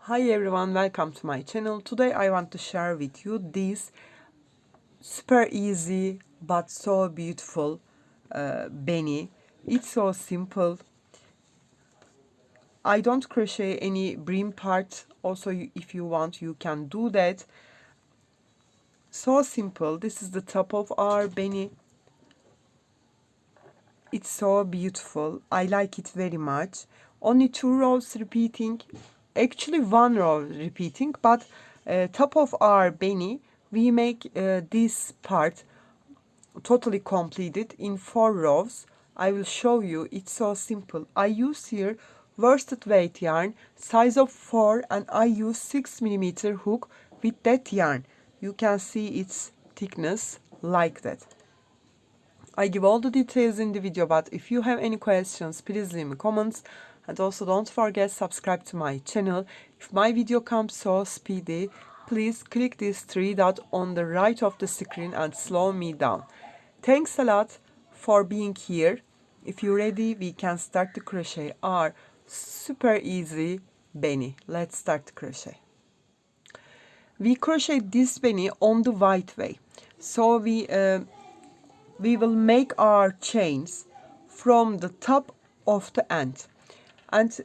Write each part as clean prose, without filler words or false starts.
Hi everyone, welcome to my channel. Today I want to share with you this super easy but so beautiful beanie. It's so simple. I don't crochet any brim part. Also, if you want, you can do that. So simple. This is the top of our beanie. It's so beautiful. I like it very much. Only 2 rows repeating. Actually 1 row repeating, but top of our beanie we make this part totally completed in 4 rows. I will show you. It's so simple. I use here worsted weight yarn size of 4 and I use 6mm hook with that yarn. You can see its thickness like that. I give all the details in the video, but if you have any questions, please leave me comments. And also don't forget subscribe to my channel. If my video comes so speedy, please click this 3 dot on the right of the screen and slow me down. Thanks a lot for being here. If you're ready, we can start to crochet our super easy beanie. Let's start to crochet. We crochet this beanie on the white way. So we will make our chains from the top of the end, and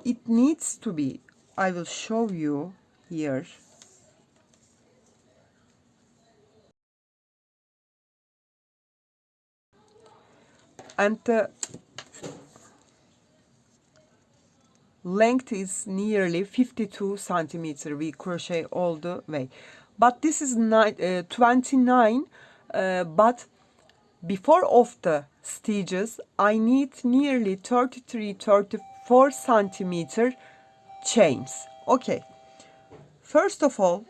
it needs to be, I will show you here, and the length is nearly 52 centimeter. We crochet all the way, but this is 29, but before of the stitches I need nearly 34 centimeter chains. Okay, first of all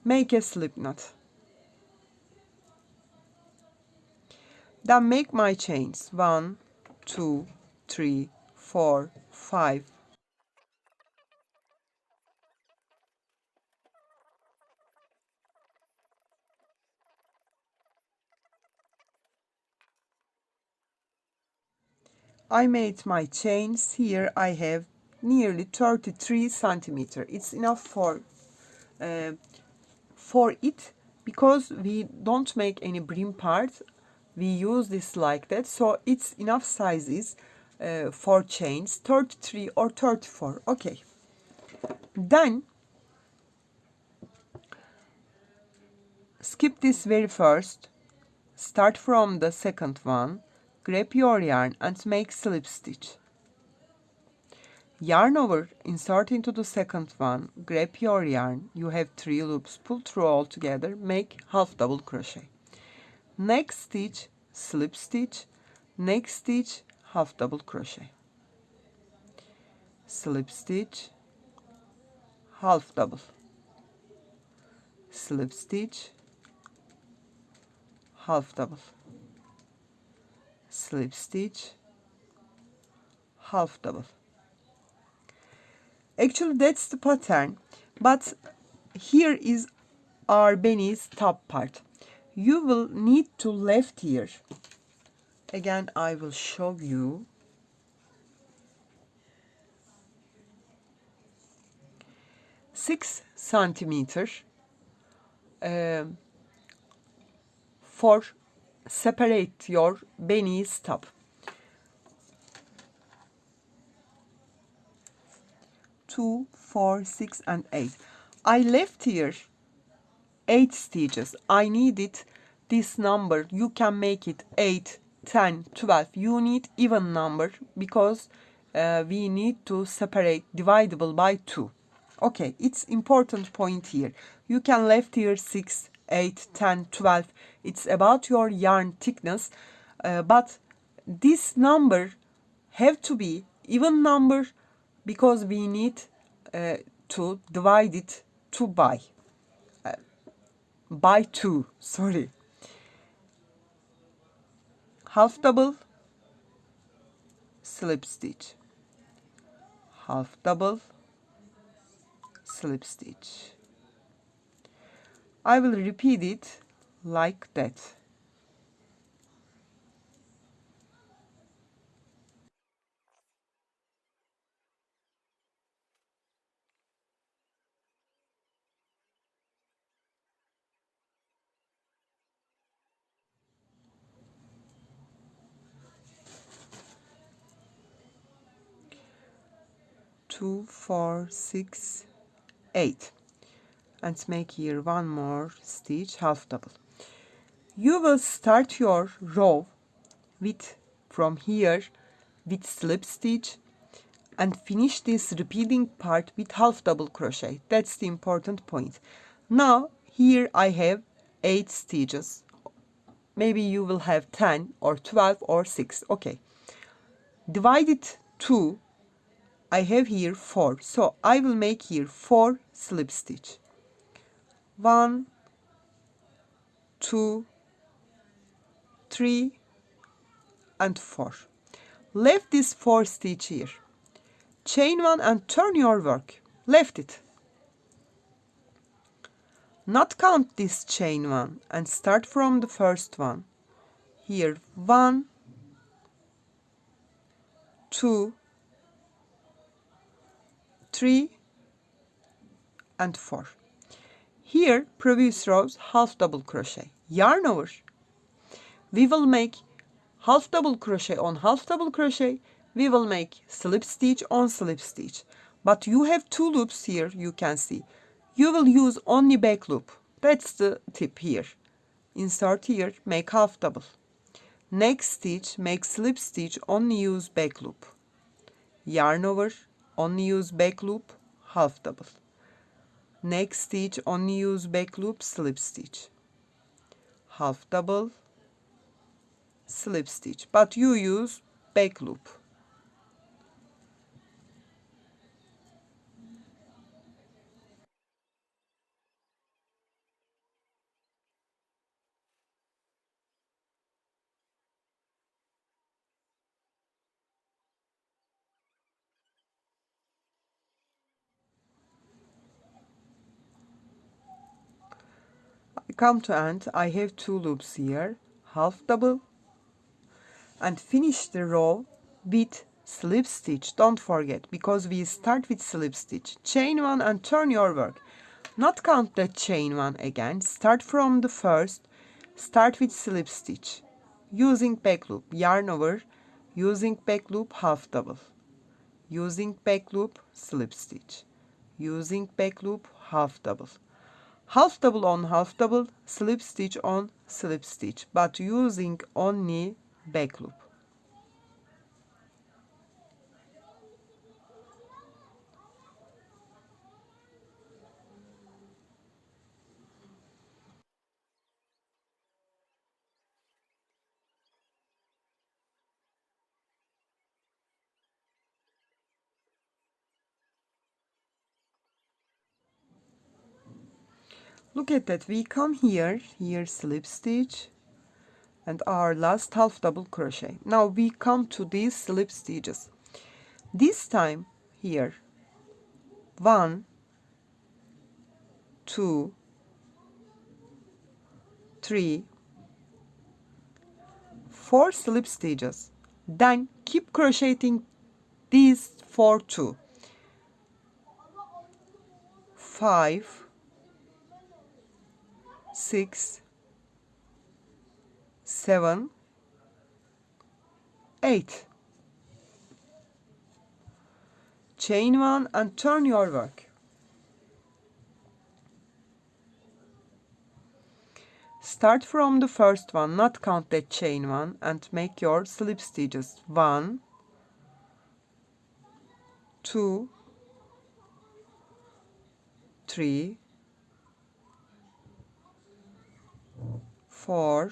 make a slip knot, then make my chains 1 2 3 4 5. I made my chains. Here I have nearly 33 centimeter. It's enough for it, because we don't make any brim part. We use this like that, so it's enough sizes for chains 33 or 34. Okay, then skip this very first, start from the second one, grab your yarn and make slip stitch. Yarn over, insert into the second one, grab your yarn, you have 3 loops, pull through all together, make half double crochet. Next stitch, slip stitch, next stitch, half double crochet, slip stitch, half double, slip stitch, half double, slip stitch, half double. Actually that's the pattern, but here is our beanie's top part. You will need to left here. Again I will show you. 6 centimeter for separate your beanie's top. 2 4 6 and 8. I left here 8 stitches. I needed this number. You can make it 8 10 12. You need even number, because we need to separate divisible by 2. Okay, it's important point here. You can left here 6 8 10 12. It's about your yarn thickness, but this number have to be even number, because we need to divide it 2 by 2, sorry. Half double, slip stitch, half double, slip stitch. I will repeat it like that. 2 4 6 8, and make here one more stitch, half double. You will start your row with from here with slip stitch and finish this repeating part with half double crochet. That's the important point. Now here I have 8 stitches. Maybe you will have 10 or 12 or 6. Okay. Divided 2, I have here 4. So I will make here 4 slip stitch. 1, 2, 3, and 4. Left this 4 stitch here. Chain 1 and turn your work. Left it. Not count this chain 1 and start from the first one. Here 1, 2, 3, and 4. Here previous rows half double crochet. Yarn over. We will make half double crochet on half double crochet. We will make slip stitch on slip stitch. But you have 2 loops here, you can see. You will use only back loop. That's the tip here. Insert here, make half double. Next stitch, make slip stitch, only use back loop. Yarn over, only use back loop, half double. Next stitch, only use back loop, slip stitch. Half double, slip stitch. But you use back loop. Come to end, I have 2 loops here, half double, and finish the row with slip stitch. Don't forget, because we start with slip stitch. Chain 1 and turn your work. Not count that chain 1 again. Start from the first. Start with slip stitch. Using back loop, yarn over. Using back loop, half double. Using back loop, slip stitch. Using back loop, half double. Half double on half double, slip stitch on slip stitch, but using only back loop. Look at that, we come here slip stitch, and our last half double crochet. Now we come to these slip stitches. This time here 1, 2, 3, 4 slip stitches. Then keep crocheting these 4 too. 5, 6, 7, 8. Chain 1 and turn your work. Start from the first one, not count that chain 1, and make your slip stitches. 1, 2, 3, 4,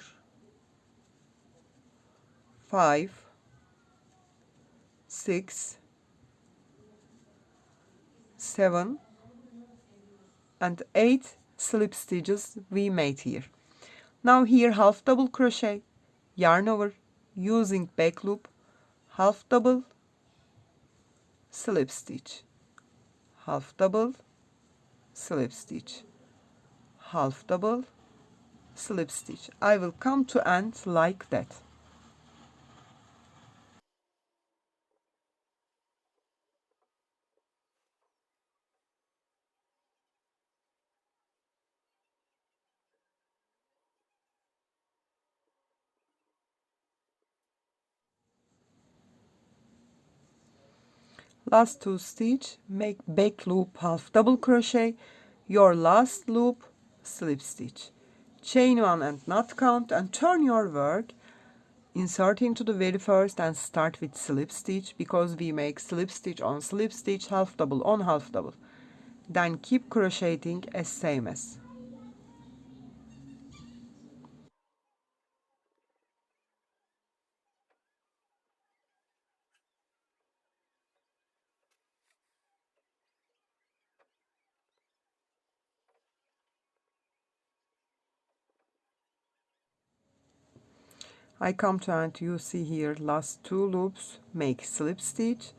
5, 6, 7, and 8 slip stitches we made here. Now here half double crochet, yarn over, using back loop, half double, slip stitch, half double, slip stitch, half double, slip stitch. I will come to end like that. last 2 stitch, make back loop half double crochet, your last loop, slip stitch, chain 1 and not count, and turn your work, insert into the very first and start with slip stitch, because we make slip stitch on slip stitch, half double on half double. Then keep crocheting as same as. I come to end, you see here last 2 loops, make slip stitch,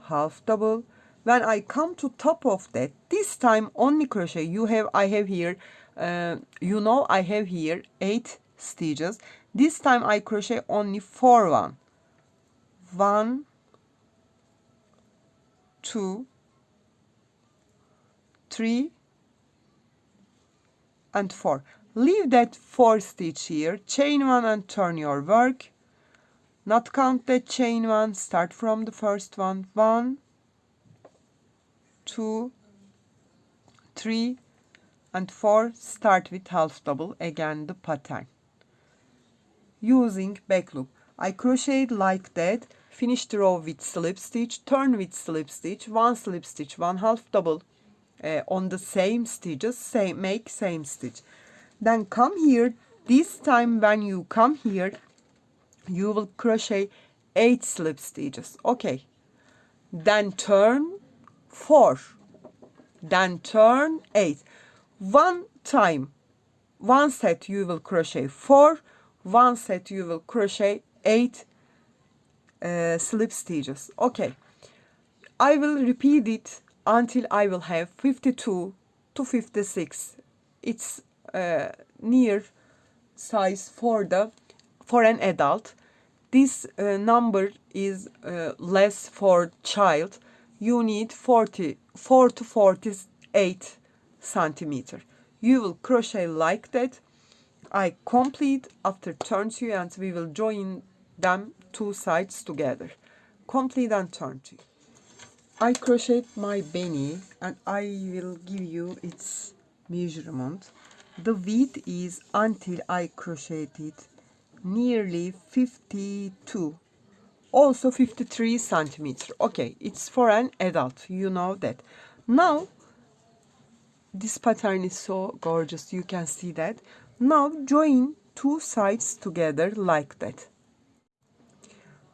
half double. When I come to top of that, this time only crochet. I have here, I have here 8 stitches. This time I crochet only 4 1. 1, 2, 3, and 4. Leave that 4 stitch here, chain 1 and turn your work. Not count that chain 1, start from the first one. 1, 2, 3, and 4. Start with half double, again the pattern. Using back loop. I crocheted like that, finish the row with slip stitch, turn with slip stitch, 1 slip stitch, 1 half double on the same stitches, make same stitch. Then come here, this time when you come here, you will crochet 8 slip stitches, okay. Then turn 4, then turn 8. One time, one set you will crochet 4, one set you will crochet 8 slip stitches, okay. I will repeat it until I will have 52 to 56. It's near size for an adult. This number is less for child. You need 44 to 48 centimeter. You will crochet like that. I complete after turn to you, and we will join them 2 sides together. Complete and turn to you. I crocheted my beanie, and I will give you its measurement. The width is, until I crocheted, nearly 52, also 53 centimeter. Okay, it's for an adult, you know that. Now this pattern is so gorgeous, you can see that. Now join 2 sides together like that.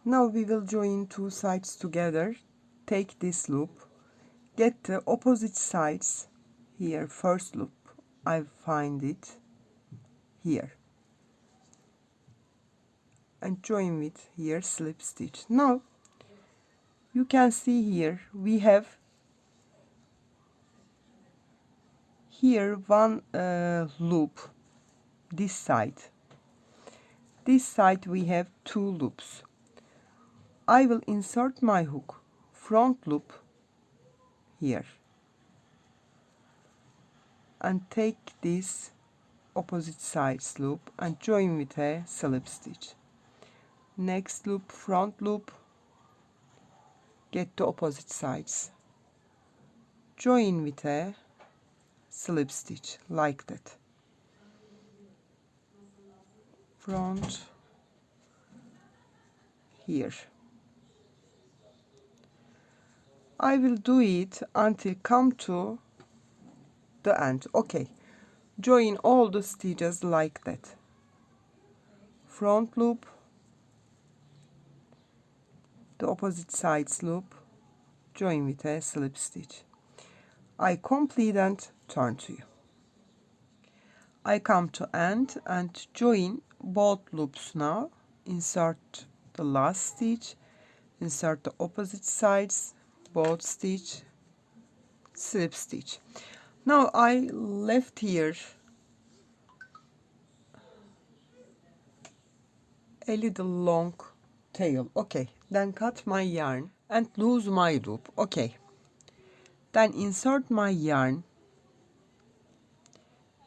Now we will join 2 sides together. Take this loop, get the opposite sides here, first loop, I find it here, and join with here slip stitch. Now you can see here we have here one loop, this side we have 2 loops. I will insert my hook, front loop here, and take this opposite sides loop and join with a slip stitch. Next loop, front loop, get the opposite sides, join with a slip stitch like that. Front here. I will do it until come to the end. Okay, join all the stitches like that. Front loop, the opposite sides loop, join with a slip stitch. I complete and turn to you. I come to end and join both loops now. Insert the last stitch, insert the opposite sides, both stitch, slip stitch. Now I left here a little long tail, okay. Then cut my yarn and lose my loop, okay. Then insert my yarn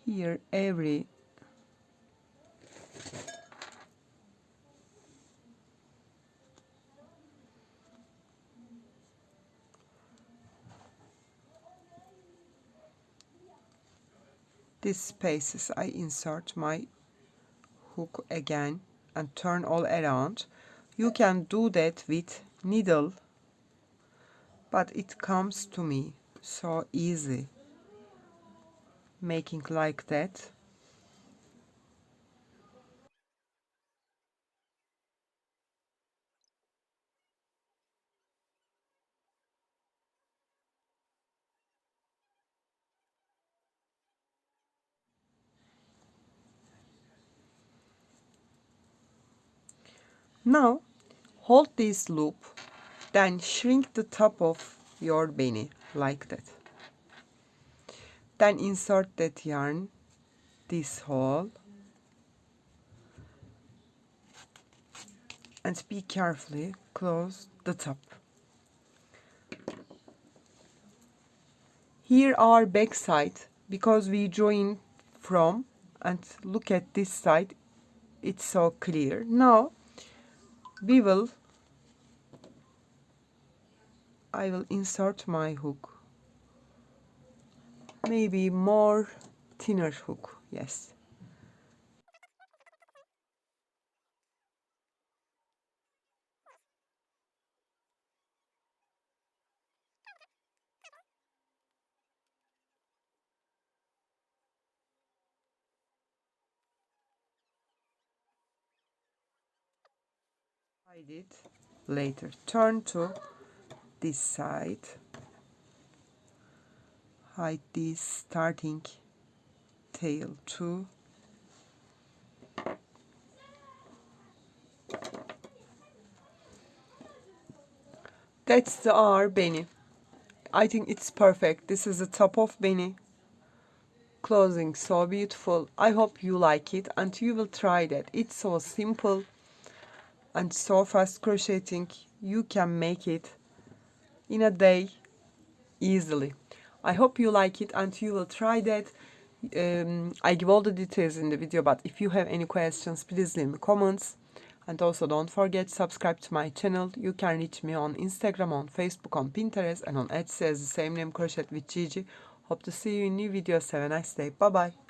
here every these spaces I insert my hook again and turn all around. You can do that with needle, but it comes to me so easy making like that. Now hold this loop, then shrink the top of your beanie like that. Then insert that yarn this hole and be carefully close the top. Here our back side, because we join from, and look at this side, it's so clear. Now I will insert my hook, maybe more thinner hook, yes. Hide it later. Turn to this side, hide this starting tail too. That's the our beanie. I think it's perfect. This is the top of beanie. Closing so beautiful. I hope you like it and you will try that. It's so simple and so fast crocheting. You can make it in a day easily. I hope you like it and you will try that. I give all the details in the video, but if you have any questions, please leave me comments. And also don't forget to subscribe to my channel. You can reach me on Instagram, on Facebook, on Pinterest, and on Etsy as the same name, Crochet with Gigi. Hope to see you in new videos. Have a nice day. Bye bye.